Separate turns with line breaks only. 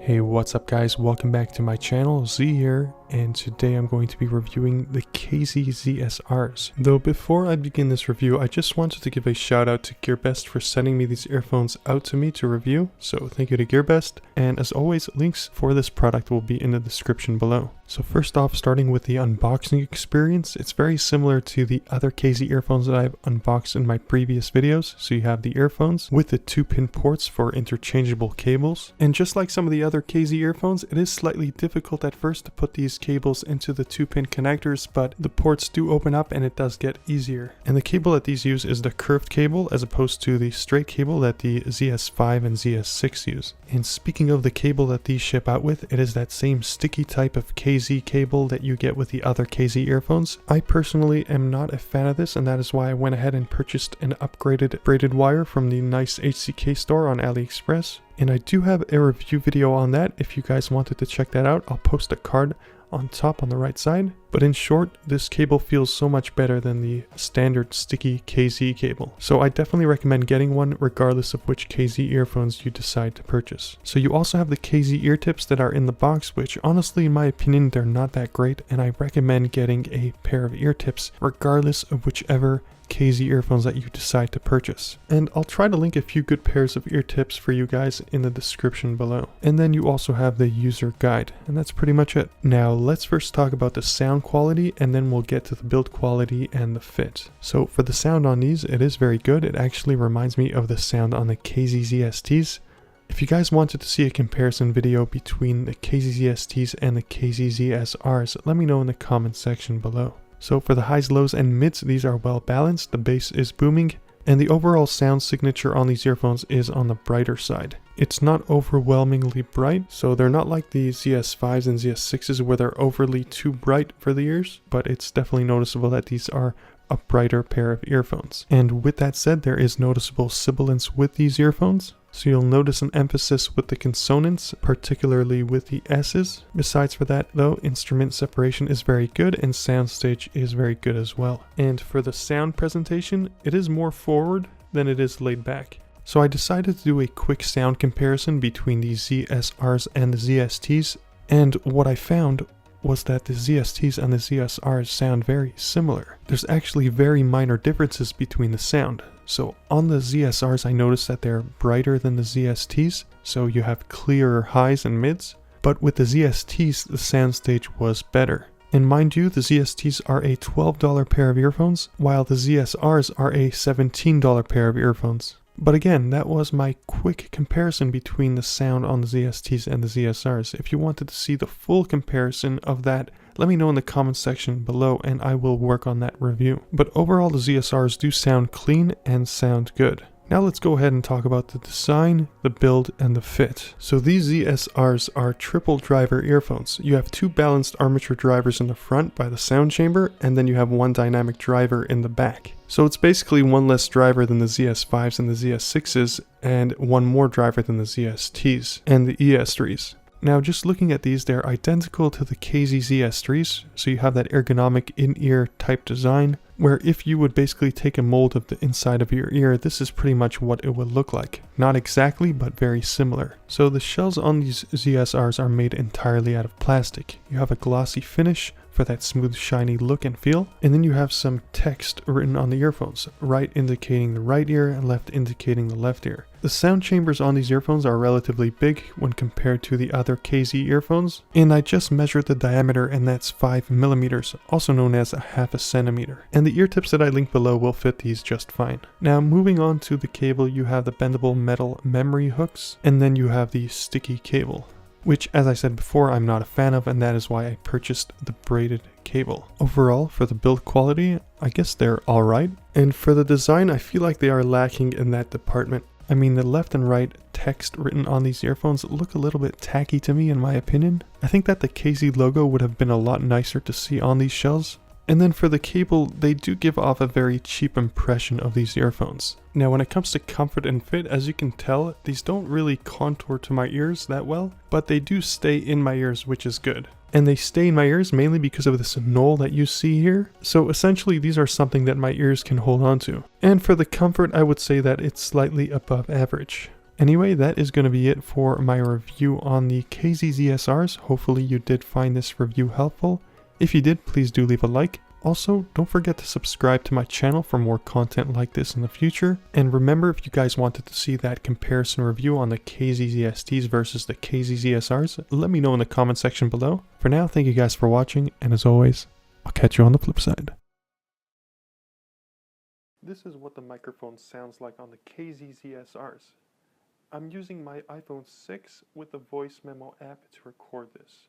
Hey, what's up guys, welcome back to my channel, Z here, and today I'm going to be reviewing the TechManZ ZSRs. Though before I begin this review, I just wanted to give a shout out to GearBest for sending me these earphones out to me to review, so thank you to GearBest, and as always, links for this product will be in the description below. So first off, starting with the unboxing experience, it's very similar to the other TechManZ earphones that I've unboxed in my previous videos. So you have the earphones with the 2-pin ports for interchangeable cables, and just like some of the other TechManZ earphones, it is slightly difficult at first to put these cables into the 2-pin connectors, but the ports do open up and it does get easier. And the cable that these use is the curved cable as opposed to the straight cable that the ZS5 and ZS6 use. And speaking of the cable that these ship out with, it is that same sticky type of TechManZ cable that you get with the other TechManZ earphones. I personally am not a fan of this, and that is why I went ahead and purchased an upgraded braided wire from the nice HCK store on AliExpress. And I do have a review video on that. If you guys wanted to check that out, I'll post a card on top on the right side. But in short, this cable feels so much better than the standard sticky TechManZ cable. So I definitely recommend getting one regardless of which TechManZ earphones you decide to purchase. So you also have the TechManZ ear tips that are in the box, which honestly in my opinion they're not that great, and I recommend getting a pair of ear tips regardless of whichever TechManZ earphones that you decide to purchase. And I'll try to link a few good pairs of ear tips for you guys in the description below. And then you also have the user guide, and that's pretty much it. Now let's first talk about the sound quality, and then we'll get to the build quality and the fit. So for the sound on these, it is very good. It actually reminds me of the sound on the TechManZ ZSTs. If you guys wanted to see a comparison video between the TechManZ ZSTs and the TechManZ ZSRs, let me know in the comment section below. So for the highs, lows, and mids, these are well balanced, the bass is booming, and the overall sound signature on these earphones is on the brighter side. It's not overwhelmingly bright, so they're not like the ZS5s and ZS6s where they're overly too bright for the ears, but it's definitely noticeable that these are a brighter pair of earphones. And with that said, there is noticeable sibilance with these earphones. So you'll notice an emphasis with the consonants, particularly with the S's. Besides for that though, instrument separation is very good and soundstage is very good as well. And for the sound presentation, it is more forward than it is laid back. So I decided to do a quick sound comparison between the ZSRs and the ZSTs, and what I found was that the ZSTs and the ZSRs sound very similar. There's actually very minor differences between the sound. So on the ZSRs, I noticed that they're brighter than the ZSTs, so you have clearer highs and mids. But with the ZSTs, the soundstage was better. And mind you, the ZSTs are a $12 pair of earphones, while the ZSRs are a $17 pair of earphones. But again, that was my quick comparison between the sound on the ZSTs and the ZSRs. If you wanted to see the full comparison of that, let me know in the comments section below and I will work on that review. But overall, the ZSRs do sound clean and sound good. Now let's go ahead and talk about the design, the build, and the fit. So these ZSRs are triple driver earphones. You have 2 balanced armature drivers in the front by the sound chamber, and then you have 1 dynamic driver in the back. So it's basically 1 less driver than the ZS5s and the ZS6s, and 1 more driver than the ZSTs and the ES3s. Now just looking at these, they're identical to the TechManZ ZS3s, so you have that ergonomic in-ear type design, where if you would basically take a mold of the inside of your ear, this is pretty much what it would look like. Not exactly, but very similar. So the shells on these ZSRs are made entirely out of plastic. You have a glossy finish for that smooth, shiny look and feel, and then you have some text written on the earphones, right indicating the right ear and left indicating the left ear. The sound chambers on these earphones are relatively big when compared to the other TechManZ earphones, and I just measured the diameter, and that's 5 millimeters, also known as a half a centimeter. And the ear tips that I link below will fit these just fine. Now moving on to the cable, you have the bendable metal memory hooks, and then you have the sticky cable, which as I said before, I'm not a fan of, and that is why I purchased the braided cable. Overall, for the build quality, I guess they're alright. And for the design, I feel like they are lacking in that department. I mean, the left and right text written on these earphones look a little bit tacky to me in my opinion. I think that the TechManZ logo would have been a lot nicer to see on these shells. And then for the cable, they do give off a very cheap impression of these earphones. Now when it comes to comfort and fit, as you can tell, these don't really contour to my ears that well, but they do stay in my ears, which is good. And they stay in my ears mainly because of this knoll that you see here. So essentially these are something that my ears can hold on to. And for the comfort, I would say that it's slightly above average. Anyway, that is going to be it for my review on the ZSRs. Hopefully you did find this review helpful. If you did, please do leave a like. Also, don't forget to subscribe to my channel for more content like this in the future. And remember, if you guys wanted to see that comparison review on the ZSTs versus the ZSRs, let me know in the comment section below. For now, thank you guys for watching, and as always, I'll catch you on the flip side. This is what the microphone sounds like on the ZSRs. I'm using my iPhone 6 with the voice memo app to record this.